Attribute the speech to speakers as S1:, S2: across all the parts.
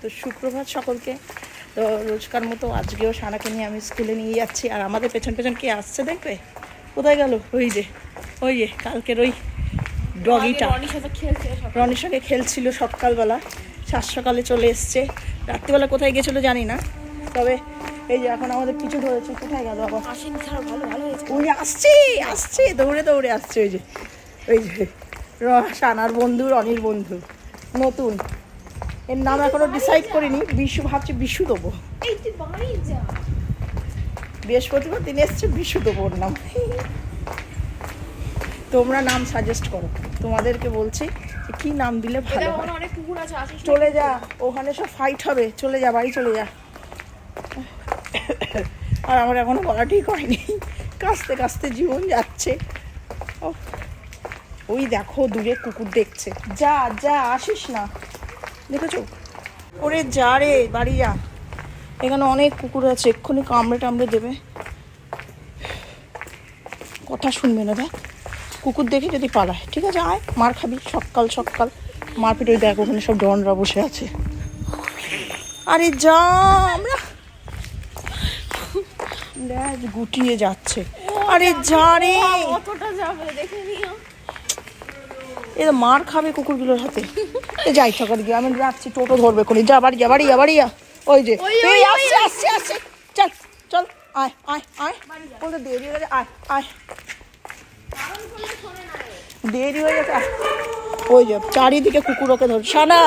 S1: তো সুপ্রভাত সকলকে। তো রোজকার মতো আজকেও সানাকে নিয়ে আমি স্কুলে নিয়ে যাচ্ছি, আর আমাদের পেছন পেছন কে আসছে দেখবে। কোথায় গেল? ওই যে কালকের ওই ডগিটা রনির সঙ্গে খেলছিল সকালবেলা, সকালে চলে এসছে। রাত্রিবেলা কোথায় গেছিলো জানি না, তবে এই যে এখন আমাদের পিছু ধরেছে। কোথায় গেল আবার? ওই আসছে দৌড়ে দৌড়ে আসছে। ওই যে সানার বন্ধু, রনির বন্ধু, নতুন। এর নাম এখনো ডিসাইড করিনি। বিশু ভাবছি বিশু দেবো। বৃহস্পতিবার দিন এসছে, বিশু দেবো ওর নাম। তোমরা নাম সাজেস্ট করো, তোমাদেরকে বলছি যে কি নাম দিলে ভালো হয়। চলে যা, ওখানে সব ফাইট হবে। চলে যা, বাড়ি চলে যা। আর আমার এখনো বলা ঠিক হয়নি, কাস্তে কাস্তে জীবন যাচ্ছে। ওই দেখো দূরে কুকুর দেখছে। যা যা, আসিস না, দেখেছো? ওরে যা রে, বাড়ি যা। এখানে অনেক কুকুর আছে, এক্ষুনি কামড়ে টামড়ে দেবে। কথা শুনবে না, দেখ কুকুর দেখে যদি পালায়। ঠিক আছে, আয়, মার খাবি সকাল সকাল মারপিট। ওই দেখ ওখানে সব ডনরা বসে আছে। আরে যা, আমরা গুটিয়ে যাচ্ছে। আরে যা রে, এ মার খাবে কুকুরগুলোর হাতে। যাই সকাল গিয়ে আমি যাচ্ছি, টোটো ধরবে কোনি। যা বাড়ি যা, বাড়ি যা, বাড়ি যা। ওই যে আসছে, চল চল, আয় আয় আয়, বলতে দেরি হয়ে গেছে। আয় আয়, দেরি হয়ে গেছে। ওই যে চারিদিকে কুকুর ওকে ধর। সানা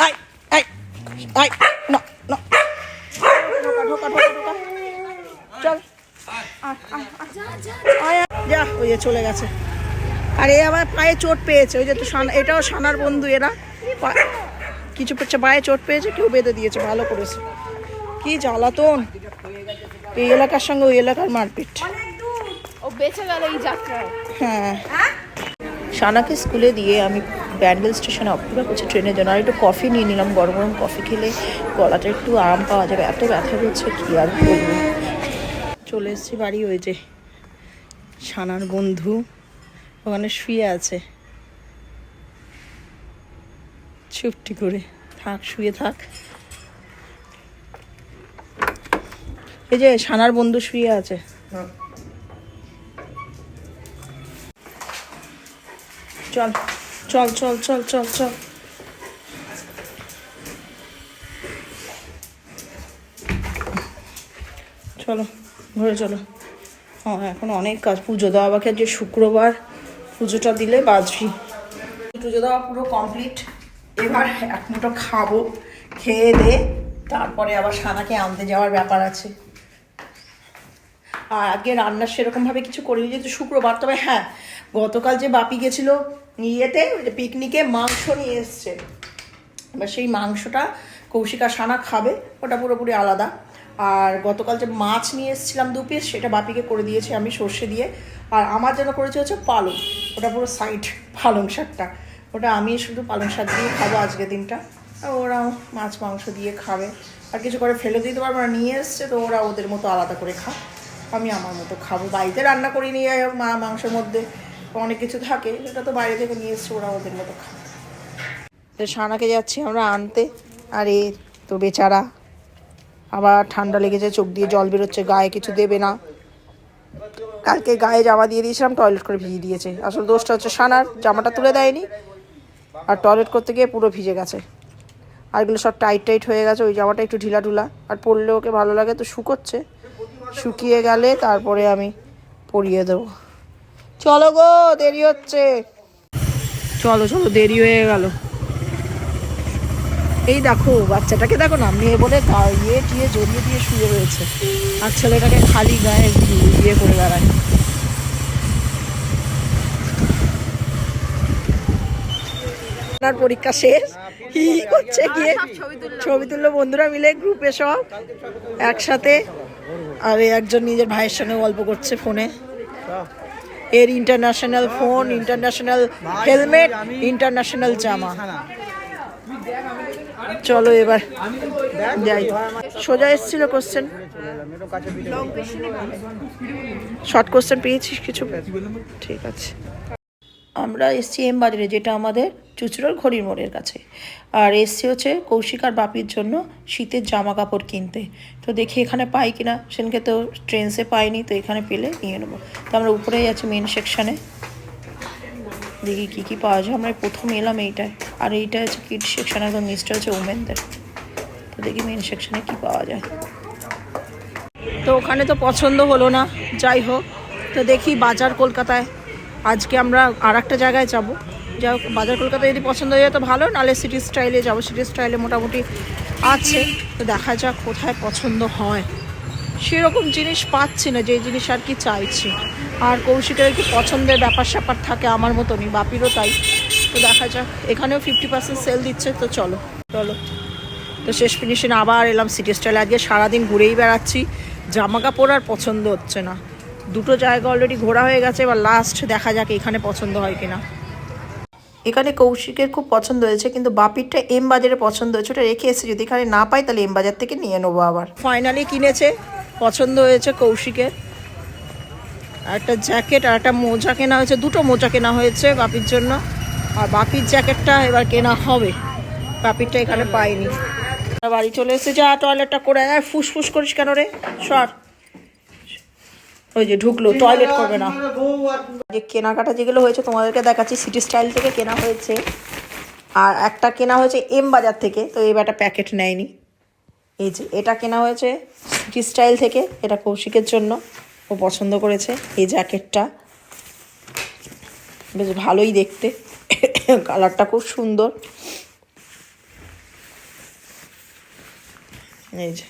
S1: আয় আয় আয়, না না, ঢোকা ঢোকা ঢোকা ঢোকা, চল আয় যা। ওই যে চলে গেছে। আর এ আমার পায়ে চোট পেয়েছে। ওই যে তো এটাও সানার বন্ধু। এরা কিছু পায়ে চোট পেয়েছে, কেউ বেঁধে দিয়েছে, ভালো করেছে। কি জ্বালাতন, এই এলাকার সঙ্গে ওই এলাকার মারপিট।
S2: ও বেঁচে গেল এই যাত্রায়।
S1: হ্যাঁ, সানাকে স্কুলে দিয়ে আমি ব্যান্ডেল স্টেশনে অপেক্ষা করছি ট্রেনের জন্য। আর একটু কফি নিয়ে নিলাম, গরম গরম কফি খেলে গলাটা একটু আরাম পাওয়া যাবে। এত ব্যথা করছে কি আর বলবো। চলে এসেছি বাড়ি। ওই যে সানার বন্ধু ওখানে শুয়ে আছে, চুপটি করে থাক, শুয়ে থাক। এই যে সানার বন্ধু শুয়ে আছে। চল চল চল চল চল চল, চলো ঘরে চলো। হ্যাঁ, এখন অনেক কাজ। পুজো দেওয়া বাকি, যে শুক্রবার পুজোটা দিলে বাজবি। পুজো দেওয়া পুরো কমপ্লিট। এবার এক মুঠো খাবো, খেয়ে দে তারপরে আবার সানাকে আনতে যাওয়ার ব্যাপার আছে। আর আগে রান্নার সেরকমভাবে কিছু করিনি যেহেতু শুক্রবার। তবে হ্যাঁ, গতকাল যে বাপি গেছিলো ইয়েতে পিকনিকে, মাংস নিয়ে এসছে। এবার সেই মাংসটা কৌশিকা সানা খাবে, ওটা পুরোপুরি আলাদা। আর গতকাল যে মাছ নিয়ে এসেছিলাম 2 পিস, সেটা বাপিকে করে দিয়েছি আমি সর্ষে দিয়ে। আর আমার জন্য করেছে হচ্ছে পালং, ওটা পুরো সাইড পালং শাকটা, ওটা আমি শুধু পালং শাক দিয়ে খাবো আজকের দিনটা। আর ওরা মাছ মাংস দিয়ে খাবে, আর কিছু করে ফেলে দিতে পারবো না। নিয়ে এসছে তো ওরা ওদের মতো আলাদা করে খায়, আমি আমার মতো খাবো। বাড়িতে রান্না করি নিয়ে মাংসের মধ্যে অনেক কিছু থাকে, সেটা তো বাইরে থেকে নিয়ে এসছে, ওরা ওদের মতো খায়। তো সানাকে যাচ্ছি আমরা আনতে। আর এ তো বেচারা আবার ঠান্ডা লেগেছে, চোখ দিয়ে জল বেরোচ্ছে, গায়ে কিছু দেবে না। কালকে গায়ে জামা দিয়ে দিয়েছিলাম, টয়লেট করে ভিজিয়ে দিয়েছে। আসলে দোষটা হচ্ছে সানার, জামাটা তুলে দেয়নি, আর টয়লেট করতে গিয়ে পুরো ভিজে গেছে। আর এগুলো সব টাইট টাইট হয়ে গেছে, ওই জামাটা একটু ঢিলা ঢুলা। আর পরলে ওকে ভালো লাগে, তো শুকোচ্ছে, শুকিয়ে গেলে তারপরে আমি পরিয়ে দেবো। চলো গো, দেরি হচ্ছে। চলো চলো, দেরি হয়ে গেল। এই দেখো বাচ্চাটাকে, দেখো না, মেয়ে বলে ইয়ে টিয়ে জড়িয়ে দিয়ে শুয়ে রয়েছে, আর ছেলেটাকে খালি গায়ে ইয়ে করে বেড়ায়। আপনার পরীক্ষা শেষ, কি করছে গিয়ে ছবি তুললো বন্ধুরা মিলে গ্রুপে সব একসাথে। আর একজন নিজের ভাইয়ের সঙ্গে গল্প করছে ফোনে। এর international phone, international helmet, international জামা। চলো এবার যাই। সোজা এসেছিল কোশ্চেন, শর্ট কোশ্চেন পেয়েছিস কিছু? ঠিক আছে। আমরা এসছি এম বাজারে, যেটা আমাদের চুচড়োর ঘড়ির মোড়ের কাছে। আর এসছি হচ্ছে কৌশিক আর বাপির জন্য শীতের জামা কাপড় কিনতে। তো দেখি এখানে পাই কিনা, সেদিনকে তো ট্রেন্সে পাইনি, তো এখানে পেলে নিয়ে নেবো। তো আমরা উপরেই আছি মেন সেকশানে, দেখি কী কী পাওয়া যায়। আমরা প্রথম এলাম এইটায়, আর এইটা হচ্ছে কিডস সেকশন, একদম নিচটা হচ্ছে ওমেনদের। তো দেখি মেন সেকশানে কী পাওয়া যায়। তো ওখানে তো পছন্দ হলো না, যাই হোক। তো দেখি বাজার কলকাতায় আজকে আমরা আর একটা জায়গায় যাবো। যাই হোক, বাজার কলকাতায় যদি পছন্দ হয়ে যায় তো ভালো, নাহলে সিটি স্টাইলে যাবো। সিটি স্টাইলে মোটামুটি আছে, তো দেখা যাক কোথায় পছন্দ হয়। সেরকম জিনিস পাচ্ছি না যে জিনিস আর কি চাইছি। আর কৌশিকের একটু পছন্দের ব্যাপার স্যাপার থাকে, আমার মতনই, বাপিরও তাই। তো দেখা যাক, এখানেও 50% সেল দিচ্ছে। তো চলো চলো। তো শেষ ফিনিশিং আবার এলাম সিটি স্টাইলে। আজকে সারাদিন ঘুরেই বেড়াচ্ছি, জামা কাপড় আর পছন্দ হচ্ছে না। দুটো জায়গা অলরেডি ঘোরা হয়ে গেছে, এবার লাস্ট দেখা যাক এখানে পছন্দ হয় কিনা। এখানে কৌশিকের খুব পছন্দ হয়েছে, কিন্তু বাপিরটা এম বাজারে পছন্দ হয়েছে, ওটা রেখে এসে যদি এখানে না পাই তাহলে এম বাজার থেকে নিয়ে নেবো আবার। ফাইনালি কিনেছে, পছন্দ হয়েছে কৌশিকের। আর একটা জ্যাকেট আর একটা মোজা কেনা হয়েছে, দুটো মোজা কেনা হয়েছে বাপির জন্য। আর বাপির জ্যাকেটটা এবার কেনা হবে, বাপিরটা এখানে পাইনি। বাড়ি চলে এসে যা টয়লেটটা করে, আর ফুসফুস করিস কেন রে, সর। ওই যে ঢুকলো, টয়লেট করবে না। যে কেনাকাটা যেগুলো হয়েছে তোমাদেরকে দেখাচ্ছি, সিটি স্টাইল থেকে কেনা হয়েছে, আর একটা কেনা হয়েছে এম বাজার থেকে। তো এবার একটা প্যাকেট নেয়নি। এই যে এটা কেনা হয়েছে সিটি স্টাইল থেকে, এটা কৌশিকের জন্য, ও পছন্দ করেছে এই জ্যাকেটটা, বেশ ভালোই দেখতে, কালারটা খুব সুন্দর। এই যে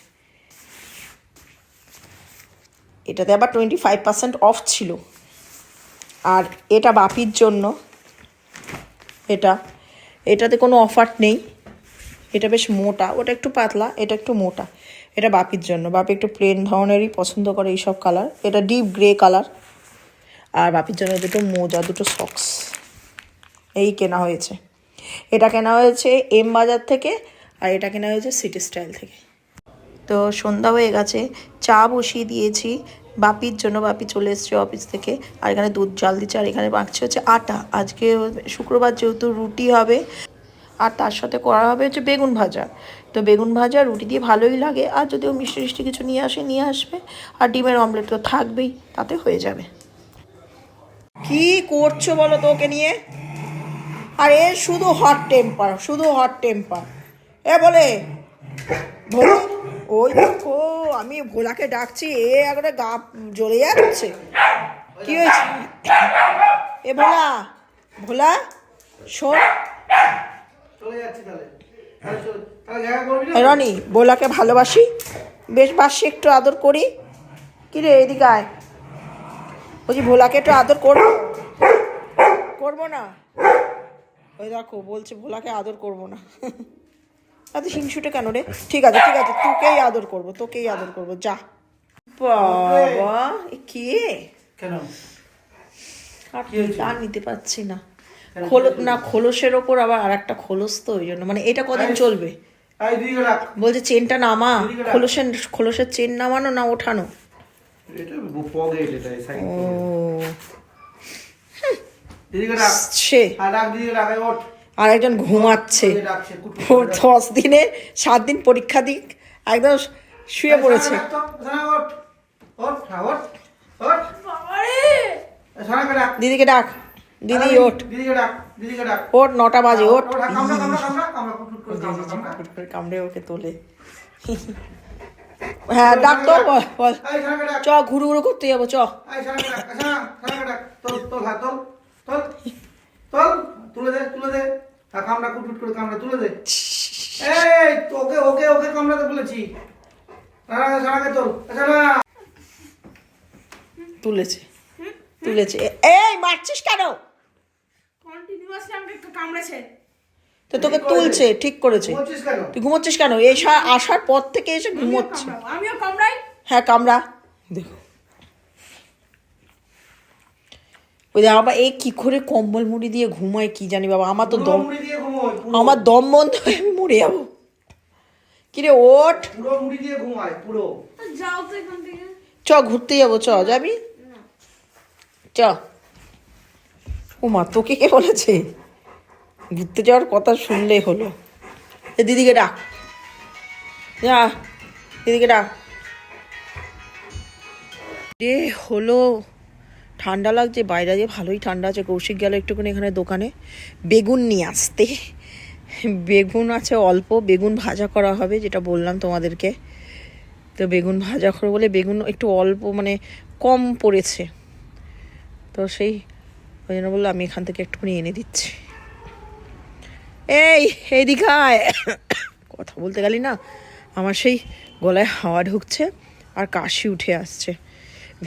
S1: এটাতে আবার 25% অফ ছিল। আর এটা বাপির জন্য, এটাতে কোনো অফার নেই। এটা বেশ মোটা, ওটা একটু পাতলা, এটা একটু মোটা। এটা বাপির জন্য, বাপি একটু প্লেন ধরনেরই পছন্দ করে এইসব কালার। এটা ডিপ গ্রে কালার। আর বাপির জন্য দুটো মোজা, দুটো সক্স, এই কেনা হয়েছে। এটা কেনা হয়েছে এম বাজার থেকে, আর এটা কেনা হয়েছে সিটি স্টাইল থেকে। তো সন্ধ্যা হয়ে গেছে, চা বসিয়ে দিয়েছি বাপির জন্য, বাপি চলে এসছে অফিস থেকে। আর এখানে দুধ জাল দিচ্ছে, আর এখানে মাখছে হচ্ছে আটা। আজকে শুক্রবার যেহেতু রুটি হবে, আর তার সাথে করা হবে হচ্ছে বেগুন ভাজা। তো বেগুন ভাজা রুটি দিয়ে ভালোই লাগে, আর যদিও মিষ্টি মিষ্টি কিছু নিয়ে আসবে, আর ডিমের অমলেট তো থাকবেই, তাতে হয়ে যাবে। কি করছো বলো তো ওকে নিয়ে? আর এ শুধু হট টেম্পার, শুধু হট টেম্পার। বলে ভোলা, ওই দেখো আমি ভোলাকে ডাকছি, একবারে গা জ্বলে যাচ্ছে। কি হয়েছে? ভোলা, ভোলা শোন। রনি, ভোলাকে ভালোবাসি, বেশ বাসি, একটু আদর করি। কিরে এদিকে আয়, বলছি ভোলাকে একটু আদর করবো না? ওই দেখো বলছে ভোলাকে আদর করবো না। এত হিংসুটে কেন রে? ঠিক আছে ঠিক আছে, তোকেই আদর করবো, যা। বাবা কে
S3: কেন
S1: আর নিতে পারছি না। খোলসের ওপর আবার আর একটা খোলস, তো ওই জন্য, মানে এটা কদিন চলবে? বলছে চেনটা নামা, খোলসের চেন নামানো না ওঠানো? সে আর একজন ঘুমাচ্ছে, 7 দিন পরীক্ষা দিক, একদম শুয়ে পড়েছে। দিদিকে ডাক, দিদি ওঠ, 9টা বাজে, ওঠ। কামড়ে ওকে তোলে। হ্যাঁ ডাক তো, বল চ, ঘুরু ঘুরু করতে যাবো, চ।
S3: তুলে দে কামড়া, কুটকুট করে কামড়া, তুলে দে। এই ওকে ওকে ওকে কামড়াতে বলেছি।
S1: তুলেছে। এই মারছিস কেন? তো তোকে তুলছে, ঠিক করেছে। তুই ঘুমোচ্ছিস কেন? এই আসার পর থেকে এসে ঘুমোচ্ছে। হ্যাঁ কামড়া, দেখো। ওই দেখ আবার এই কি করে কম্বল মুড়ি দিয়ে ঘুমায় কি জানি বাবা, আমার তো দম বন্ধ হয়ে আমি মরে যাবো। কিরে ওঠ, চ ঘুরতে যাবো, চ যাবি, চ মা তোকে কে বলেছে? ঘুরতে যাওয়ার কথা শুনলেই হলো। এ দিদিকে ডাক, যা দিদিকে ডাক। রে হলো, ঠান্ডা লাগছে বাইরে, যে ভালোই ঠান্ডা আছে। কৌশিক গেল একটুখানি এখানে দোকানে বেগুন নিয়ে আসতে। বেগুন আছে অল্প, বেগুন ভাজা করা হবে যেটা বললাম তোমাদেরকে। তো বেগুন ভাজা করে বলে বেগুন একটু অল্প মানে কম পড়েছে, তো সেই ওই জন্য বললো আমি এখান থেকে একটুখানি এনে দিচ্ছি। এইদিকে আয়। কথা বলতে গেলি না আমার সেই গলায় হাওয়া ঢুকছে আর কাশি উঠে আসছে।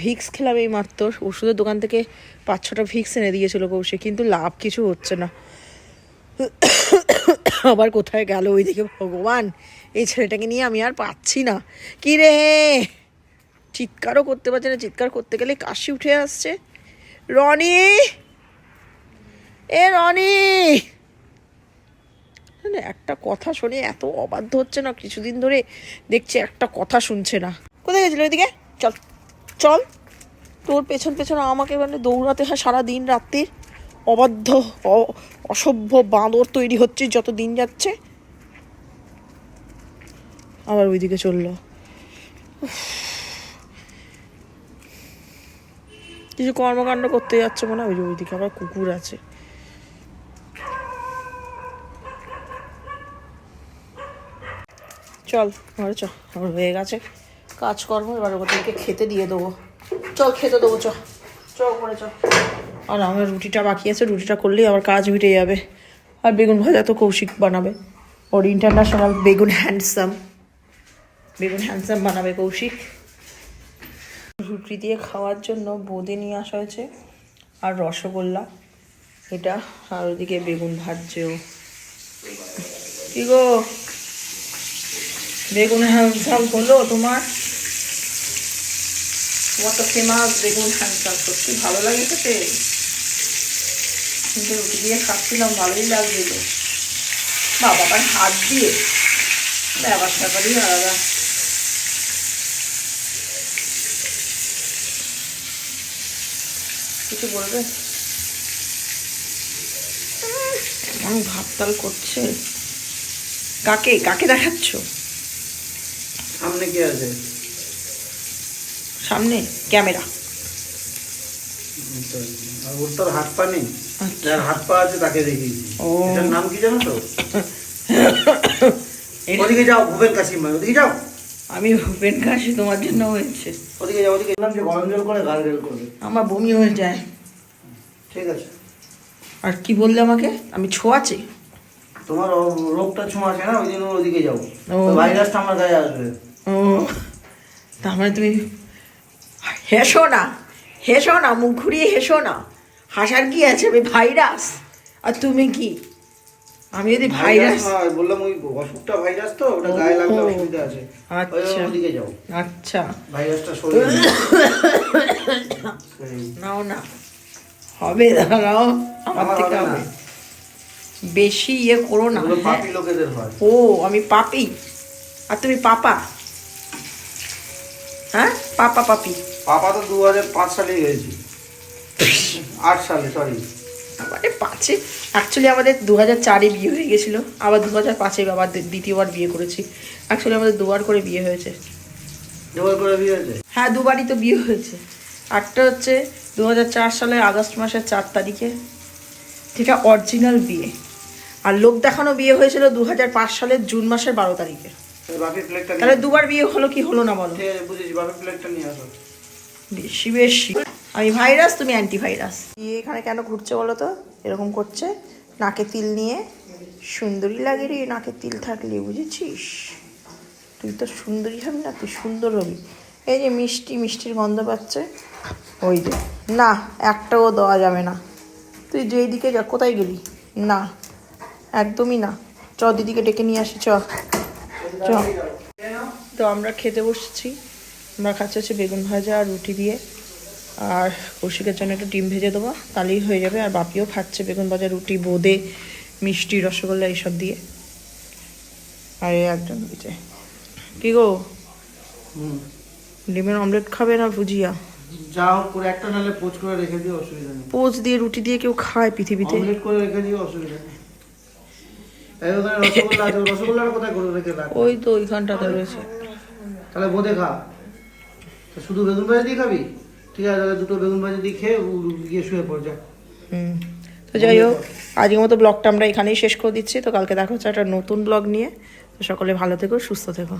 S1: ভিক্স খেলাম এই মাত্র, ওষুধের দোকান থেকে 5-6টা ভিক্স এনে দিয়েছিল কৌশিক, কিন্তু লাভ কিছু হচ্ছে না। আবার কোথায় গেল ওইদিকে, ভগবান এই ছেলেটাকে নিয়ে আমি আর পাচ্ছি না। কি রে, চিৎকারও করতে পারছে না, চিৎকার করতে গেলে কাশি উঠে আসছে। রনি, এ রনি, একটা কথা শুনে এত অবাধ্য হচ্ছে না কিছুদিন ধরে, দেখছি একটা কথা শুনছে না। কোথায় গেছিল ওইদিকে? চল চল, তোর পেছন পেছন আমাকে মানে দৌড়াতে হয় সারা দিন রাত্রির। অবাধ্য অসভ্য বাঁদর তৈরি হচ্ছে যত দিন যাচ্ছে। আবার ওইদিকে চললো। কিছু কর্মকাণ্ড করতে যাচ্ছে মনে হয়, ওইদিকে আবার কুকুর আছে। চল ঘরে চ, আমার হয়ে গেছে কাজকর্ম, এবার ওদেরকে খেতে দিয়ে দেবো। চল খেতে দেবো, চ চ ঘরে চ। আর আমার রুটিটা বাকি আছে, রুটিটা করলেই আমার কাজ মিটে যাবে। আর বেগুন ভাজা তো কৌশিক বানাবে, ওর ইন্টারন্যাশনাল বেগুন হ্যান্ডসাম, বেগুন হ্যান্ডসাম বানাবে কৌশিক। রুটি দিয়ে খাওয়ার জন্য বোঁদে নিয়ে আসা হয়েছে আর রসগোল্লা এটা, আর ওদিকে বেগুন ভাজছেও। কি গো, বেগুন হ্যান্ডসাম হলো তোমার? তোমার তো ফেমাস বেগুন হ্যান্ডসাম, সত্যি ভালো লাগে খেতে। কিন্তু রুটি দিয়ে খাচ্ছিলাম, ভালোই লাগছিল। বাবার হাত দিয়ে ব্যাপার ব্যাপারই আলাদা। কিছু বলবে? এমন ভাবতাল করছে। কাকে কাকে দেখাচ্ছ?
S3: সামনে কে আছে?
S1: সামনে ক্যামেরা।
S3: আর ওর তোর হাত পা নেই, যার হাত পা আছে তাকে দেখিয়েছি।
S1: ও।
S3: এটার নাম কি জানো তো? ওদিকে যাও, ভুবেন কাশিম ভাই, ওদিকে যাও।
S1: আমি ভূপেন কাশি তোমার জন্য হয়েছে।
S3: ওদিকে যাও, ওদিকে বললাম যে গরম জল করে গার্গেল করবে।
S1: আমার বমি হয়ে যায়।
S3: ঠিক আছে।
S1: আর কি বললে আমাকে? আমি ছোঁয়াছি?
S3: তোমার রোগটা ছোঁয়া আছে না, ওই জন্য ওদিকে যাও।
S1: ও।
S3: ভাইরাসটা আমার গায়ে আসবে।
S1: ও, তার মানে তুমি হেসো না, হেসো না, মুখ ঘুরিয়ে হেসো না। হাসার কি আছে? আমি ভাইরাস আর তুমি কি? আমি যদি ভাইরাস
S3: নয়, বললাম ওই অসুখটা ভাইরাস, তো ওটা গায়ে লাগলে অসুবিধা আছে।
S1: আচ্ছা
S3: ওদিকে যাও,
S1: আচ্ছা,
S3: ভাইরাসটা সরিয়ে
S1: নাও না, হবে দাঁড়াও, আমার থেকে
S3: হবে না।
S1: হবে। বেশি ইয়ে করো না।
S3: এগুলো
S1: হ্যাঁ?
S3: পাপী লোকেদের হয়।
S1: ও, আমি পাপি আর তুমি পাপা? হ্যাঁ, পাপা পাপি।
S3: পাপা তো 2005 সালেই হয়েছে, 8 সালে, সরি।
S1: মানে 5-এ অ্যাকচুয়ালি আমাদের 2004-এ বিয়ে হয়ে গেছিলো, আবার 2005-এ আবার দ্বিতীয়বার বিয়ে করেছি। অ্যাকচুয়ালি আমাদের দুবার করে বিয়ে হয়েছে।
S3: দুবার করে বিয়ে হয়েছে?
S1: হ্যাঁ, দুবারই তো বিয়ে হয়েছে। একটা হচ্ছে 2004 সালের আগস্ট মাসের 4 তারিখে, যেটা অরিজিনাল বিয়ে। আর লোক দেখানো বিয়ে হয়েছিল 2005 সালের জুন মাসের 12 তারিখে।
S3: বাপের প্লেটটা
S1: তাহলে দুবার বিয়ে হলো কি হলো না বলো?
S3: ঠিক আছে, বুঝেছি, বাপের প্লেটটা নিয়ে আসো।
S1: বেশি বেশি আমি ভাইরাস, তুমি অ্যান্টি ভাইরাস। এখানে কেন ঘুরছে বলো তো? এরকম করছে নাকে তিল নিয়ে। সুন্দরী লাগে রে নাকে তিল থাকলে, বুঝেছিস? তুই তো সুন্দরী হবি না, তুই সুন্দর হবি। এই যে মিষ্টি, মিষ্টির গন্ধ পাচ্ছে, ওই যে। না, একটাও দেওয়া যাবে না। তুই যেই দিকে যা, কোথায় গেলি? না, একদমই না। চ, দিদিকে ডেকে নিয়ে আসি, চ চ। তো আমরা খেতে বসেছি। আমরা খাচ্ছি হচ্ছে বেগুন ভাজা আর রুটি দিয়ে, আর কৌশিকের জন্য একটু ডিম ভেজে দেবো, তাহলেই হয়ে যাবে। আর বাপিও খাচ্ছে বেগুন ভাজা, রুটি, বোঁদে, মিষ্টি, রসগোল্লা এইসব দিয়ে। আর এই একজন দিতে। কি গো, ডিমের অমলেট খাবে না ভুজিয়া?
S3: যা হোক করে একটা নালে পোচ করে রেখে দিও, অসুবিধা নেই।
S1: পোচ দিয়ে রুটি দিয়ে কেউ খায় পৃথিবীতে?
S3: অমলেট করে রেখে দিও, অসুবিধা নেই। এই ওখানে রসগোল্লা আছে, রসগোল্লাটা কোথায় করে রেখে রাখ?
S1: ওই তো ওইখানটাতে রয়েছে।
S3: তাহলে বোঁদে খা। তো শুধু বেগুন ভাজি দিয়ে খাবি? ঠিক আছে, তাহলে দুটো বেগুন ভাজি দিয়ে খেয়ে গিয়ে শুয়ে পড় যা।
S1: তো যাই হোক, আজকের মতো ব্লগটা আমরা এখানেই শেষ করে দিচ্ছি। তো কালকে দেখা হচ্ছে একটা নতুন ব্লগ নিয়ে। তো সকলে ভালো থেকো, সুস্থ থেকো।